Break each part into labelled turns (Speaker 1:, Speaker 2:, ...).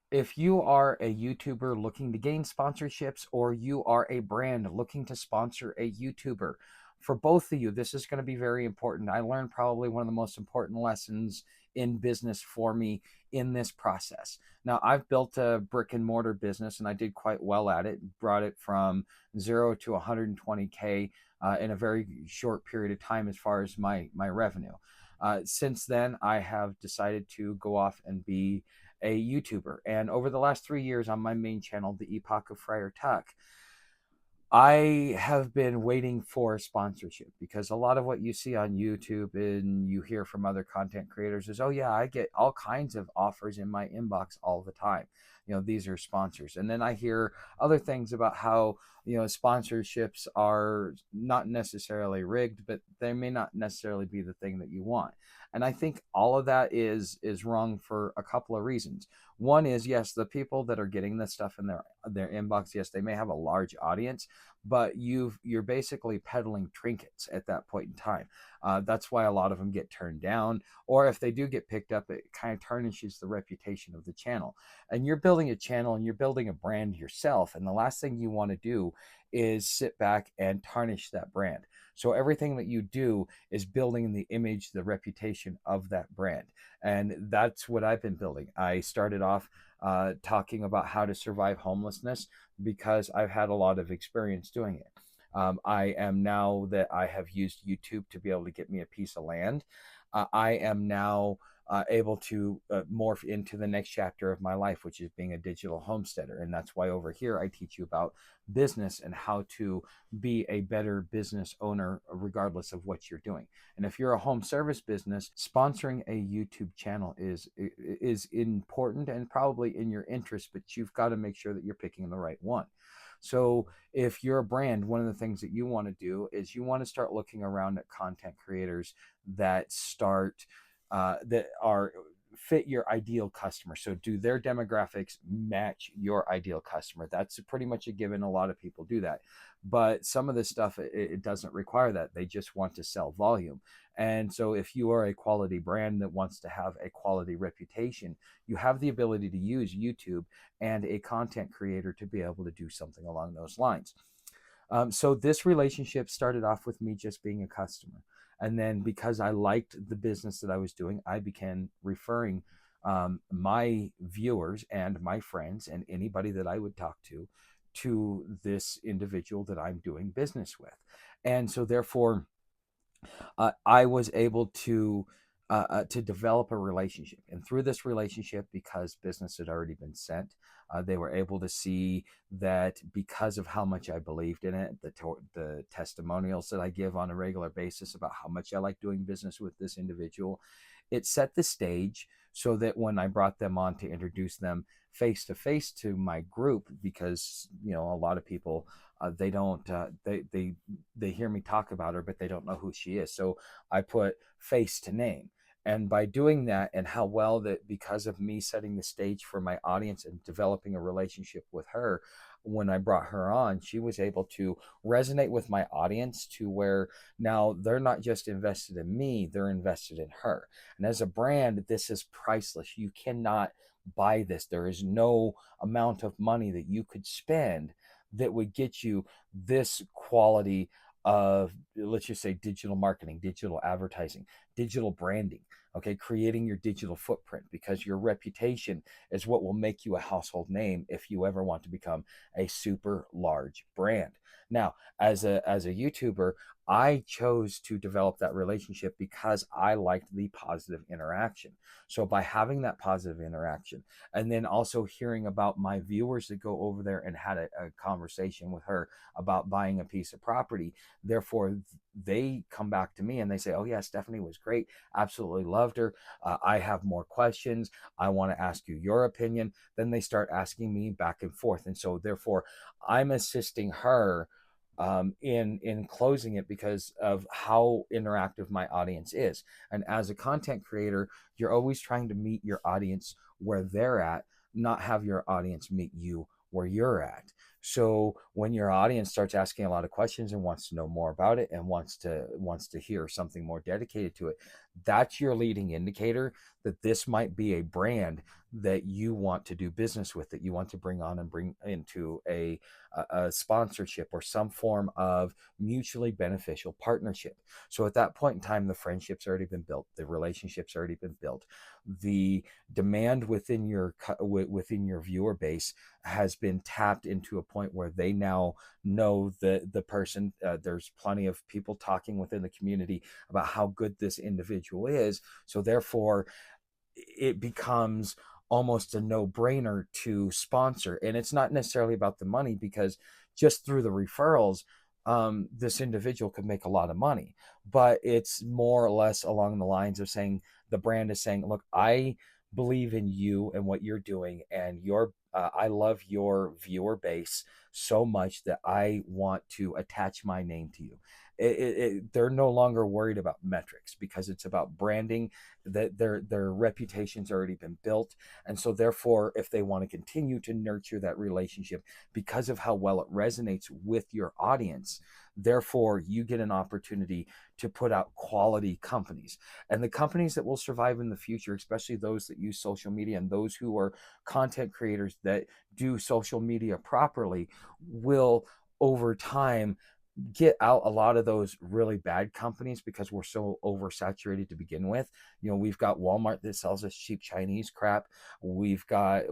Speaker 1: If you are a YouTuber looking to gain sponsorships, or you are a brand looking to sponsor a YouTuber, for both of you, this is going to be very important. I learned probably one of the most important lessons in business for me in this process. Now, I've built a brick and mortar business and I did quite well at it, brought it from 0 to 120K in a very short period of time as far as my revenue. Since then, I have decided to go off and be a YouTuber. And over the last 3 years on my main channel, The Epoch of Friar Tuck, I have been waiting for sponsorship, because a lot of what you see on YouTube and you hear from other content creators is, oh, yeah, I get all kinds of offers in my inbox all the time. These are sponsors. And then I hear other things about how, sponsorships are not necessarily rigged, but they may not necessarily be the thing that you want. And I think all of that is wrong for a couple of reasons. One is, yes, the people that are getting this stuff in their inbox, yes, they may have a large audience, but you're basically peddling trinkets at that point in time. That's why a lot of them get turned down, or if they do get picked up, it kind of tarnishes the reputation of the channel. And you're building a channel and you're building a brand yourself, and the last thing you want to do is sit back and tarnish that brand. So everything that you do is building the image, the reputation of that brand. And that's what I've been building. I started off talking about how to survive homelessness because I've had a lot of experience doing it. I am, now that I have used YouTube to be able to get me a piece of land, I am now able to morph into the next chapter of my life, which is being a digital homesteader. And that's why over here I teach you about business and how to be a better business owner, regardless of what you're doing. And if you're a home service business, sponsoring a YouTube channel is important and probably in your interest, but you've got to make sure that you're picking the right one. So if you're a brand, one of the things that you want to do is you want to start looking around at content creators that are fit your ideal customer. So do their demographics match your ideal customer? That's pretty much a given. A lot of people do that, but some of this stuff, it doesn't require that. They just want to sell volume. And so if you are a quality brand that wants to have a quality reputation, you have the ability to use YouTube and a content creator to be able to do something along those lines. So this relationship started off with me just being a customer. And then because I liked the business that I was doing, I began referring my viewers and my friends and anybody that I would talk to this individual that I'm doing business with. And so therefore, I was able to develop a relationship. And through this relationship, because business had already been sent, they were able to see that because of how much I believed in it, the testimonials that I give on a regular basis about how much I like doing business with this individual, it set the stage so that when I brought them on to introduce them face to face to my group, because a lot of people, they don't they hear me talk about her, but they don't know who she is. So I put face to name. And by doing that, and how well that, because of me setting the stage for my audience and developing a relationship with her, when I brought her on, she was able to resonate with my audience to where now they're not just invested in me, they're invested in her. And as a brand, this is priceless. You cannot buy this. There is no amount of money that you could spend that would get you this quality of, let's just say, digital marketing, digital advertising, digital branding. Okay, creating your digital footprint, because your reputation is what will make you a household name if you ever want to become a super large brand. Now, as a YouTuber, I chose to develop that relationship because I liked the positive interaction. So by having that positive interaction, and then also hearing about my viewers that go over there and had a conversation with her about buying a piece of property, therefore they come back to me and they say, oh yeah, Stephanie was great, absolutely loved her, I have more questions, I want to ask you your opinion. Then they start asking me back and forth, and so therefore I'm assisting her in closing it because of how interactive my audience is. And as a content creator, you're always trying to meet your audience where they're at, not have your audience meet you where you're at. So when your audience starts asking a lot of questions and wants to know more about it and wants to hear something more dedicated to it, that's your leading indicator that this might be a brand that you want to do business with, that you want to bring on and bring into a sponsorship or some form of mutually beneficial partnership. So at that point in time, the friendship's already been built, the relationship's already been built, the demand within your viewer base has been tapped into a point where they now know the person. There's plenty of people talking within the community about how good this individual is. So therefore, it becomes almost a no-brainer to sponsor. And it's not necessarily about the money, because just through the referrals, this individual could make a lot of money. But it's more or less along the lines of saying, the brand is saying, look, I believe in you and what you're doing, and I love your viewer base so much that I want to attach my name to you. They're no longer worried about metrics, because it's about branding, that their reputation's already been built. And so therefore, if they want to continue to nurture that relationship because of how well it resonates with your audience, therefore you get an opportunity to put out quality companies. And the companies that will survive in the future, especially those that use social media and those who are content creators that do social media properly, will over time get out a lot of those really bad companies, because we're so oversaturated to begin with. We've got Walmart that sells us cheap Chinese crap. We've got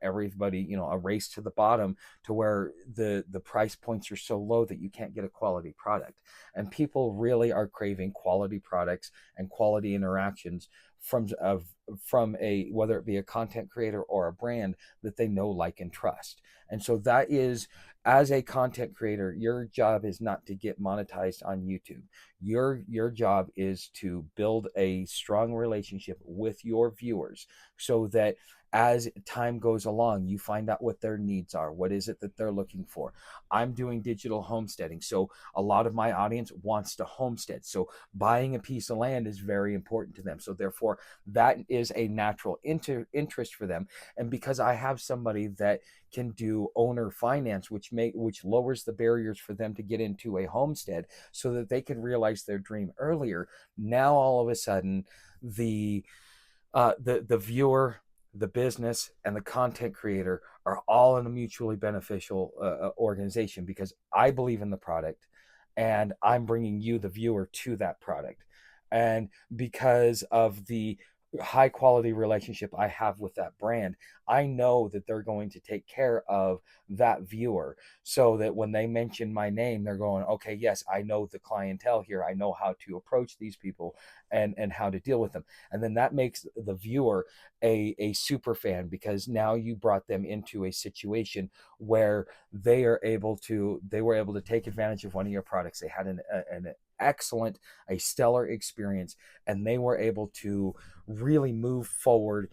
Speaker 1: everybody, a race to the bottom, to where the price points are so low that you can't get a quality product. And people really are craving quality products and quality interactions from a, whether it be a content creator or a brand that they know, like, and trust. And so that is, as a content creator, your job is not to get monetized on YouTube. Your job is to build a strong relationship with your viewers, so that as time goes along, you find out what their needs are. What is it that they're looking for? I'm doing digital homesteading, so a lot of my audience wants to homestead. So buying a piece of land is very important to them. So therefore, that is a natural interest for them. And because I have somebody that can do owner finance, which lowers the barriers for them to get into a homestead, so that they can realize their dream earlier. Now all of a sudden, the viewer, the business, and the content creator are all in a mutually beneficial organization, because I believe in the product, and I'm bringing you, the viewer, to that product. And because of the high quality relationship I have with that brand, I know that they're going to take care of that viewer, so that when they mention my name, they're going, okay, yes, I know the clientele here. I know how to approach these people, and how to deal with them. And then that makes the viewer a super fan, because now you brought them into a situation where they were able to take advantage of one of your products. They had an excellent, a stellar experience, and they were able to really move forward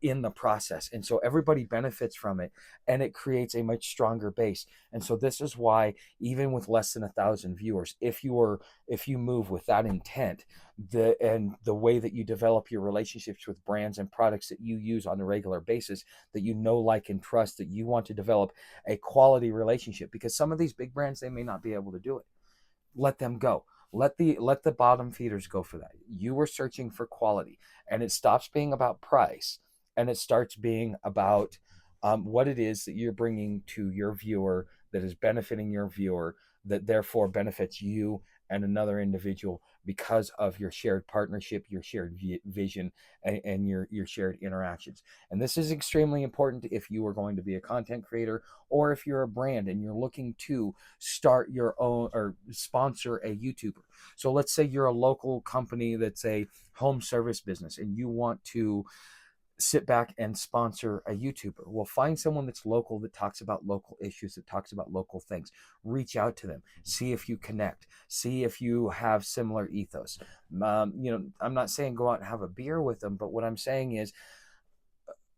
Speaker 1: in the process. And so everybody benefits from it, and it creates a much stronger base. And so this is why, even with less than 1,000 viewers, if you move with that intent, the way that you develop your relationships with brands and products that you use on a regular basis, that you know, like, and trust, that you want to develop a quality relationship, because some of these big brands, they may not be able to do it. Let them go. Let the bottom feeders go for that. You were searching for quality, and it stops being about price, and it starts being about what it is that you're bringing to your viewer, that is benefiting your viewer, that therefore benefits you and another individual, because of your shared partnership, your shared vision, and your shared interactions. And this is extremely important if you are going to be a content creator, or if you're a brand and you're looking to start your own or sponsor a YouTuber. So let's say you're a local company that's a home service business, and you want to sit back and sponsor a YouTuber. Well, find someone that's local, that talks about local issues, that talks about local things. Reach out to them. See if you connect. See if you have similar ethos. I'm not saying go out and have a beer with them, but what I'm saying is,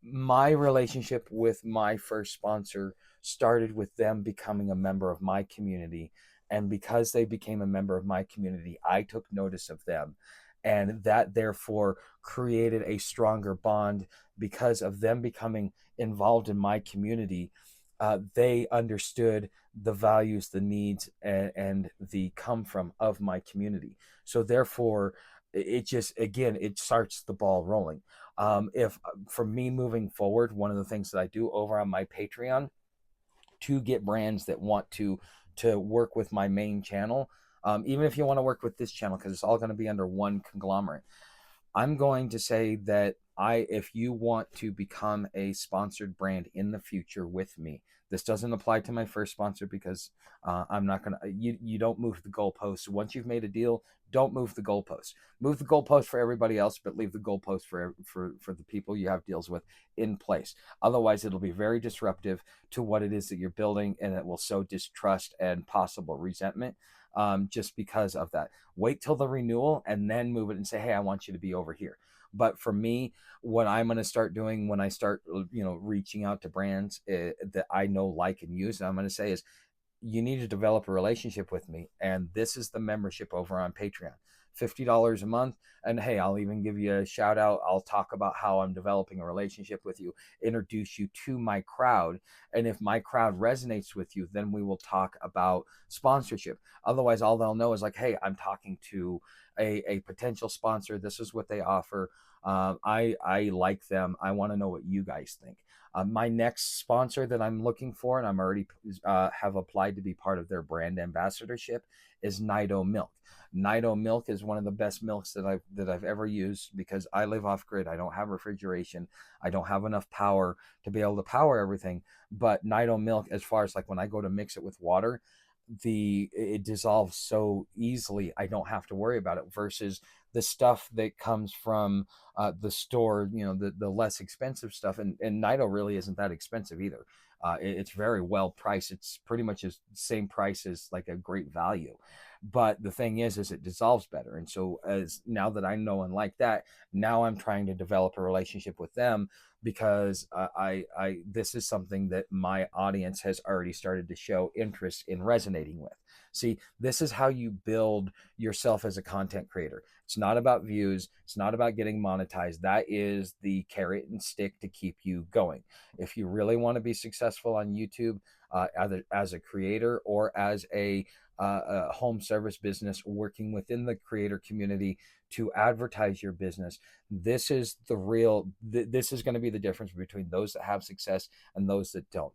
Speaker 1: my relationship with my first sponsor started with them becoming a member of my community. And because they became a member of my community, I took notice of them. And that therefore created a stronger bond, because of them becoming involved in my community. they understood the values, the needs, and the come from of my community. So therefore, it just, again, it starts the ball rolling. If For me moving forward, one of the things that I do over on my Patreon to get brands that want to work with my main channel, even if you want to work with this channel, because it's all going to be under one conglomerate, I'm going to say that if you want to become a sponsored brand in the future with me, this doesn't apply to my first sponsor because I'm not gonna. You don't move the goalposts once you've made a deal. Don't move the goalposts. Move the goalpost for everybody else, but leave the goalpost for the people you have deals with in place. Otherwise, it'll be very disruptive to what it is that you're building, and it will sow distrust and possible resentment, just because of that. Wait till the renewal and then move it and say, hey, I want you to be over here. But for me, what I'm going to start doing when I start, reaching out to brands that I know, like, and use, I'm going to say is, you need to develop a relationship with me. And this is the membership over on Patreon. $50 a month. And hey, I'll even give you a shout out. I'll talk about how I'm developing a relationship with you, introduce you to my crowd. And if my crowd resonates with you, then we will talk about sponsorship. Otherwise, all they'll know is like, hey, I'm talking to a potential sponsor. This is what they offer. I like them. I want to know what you guys think. My next sponsor that I'm looking for, and I'm already have applied to be part of their brand ambassadorship, is Nido Milk. Nido Milk is one of the best milks that I've ever used, because I live off grid. I don't have refrigeration. I don't have enough power to be able to power everything. But Nido Milk, as far as like when I go to mix it with water, it dissolves so easily. I don't have to worry about it, versus the stuff that comes from the store, the less expensive stuff. And Nido really isn't that expensive either. It's very well priced. It's pretty much the same price as like a great value. But the thing is it dissolves better. And so, as now that I know and like that, now I'm trying to develop a relationship with them, because this is something that my audience has already started to show interest in resonating with. See, this is how you build yourself as a content creator. It's not about views. It's not about getting monetized. That is the carrot and stick to keep you going. If you really want to be successful on YouTube, either as a creator or as a home service business working within the creator community to advertise your business, this is the real. This is going to be the difference between those that have success and those that don't.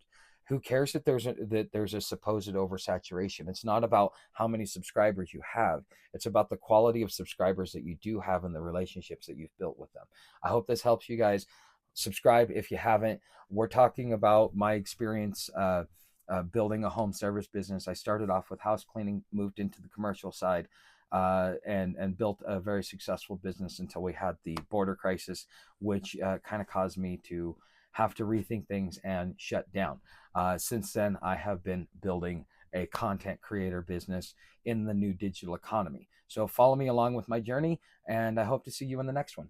Speaker 1: Who cares that there's a supposed oversaturation? It's not about how many subscribers you have. It's about the quality of subscribers that you do have and the relationships that you've built with them. I hope this helps you guys. Subscribe if you haven't. We're talking about my experience building a home service business. I started off with house cleaning, moved into the commercial side, and built a very successful business until we had the border crisis, which kind of caused me to have to rethink things and shut down. Since then, I have been building a content creator business in the new digital economy. So follow me along with my journey, and I hope to see you in the next one.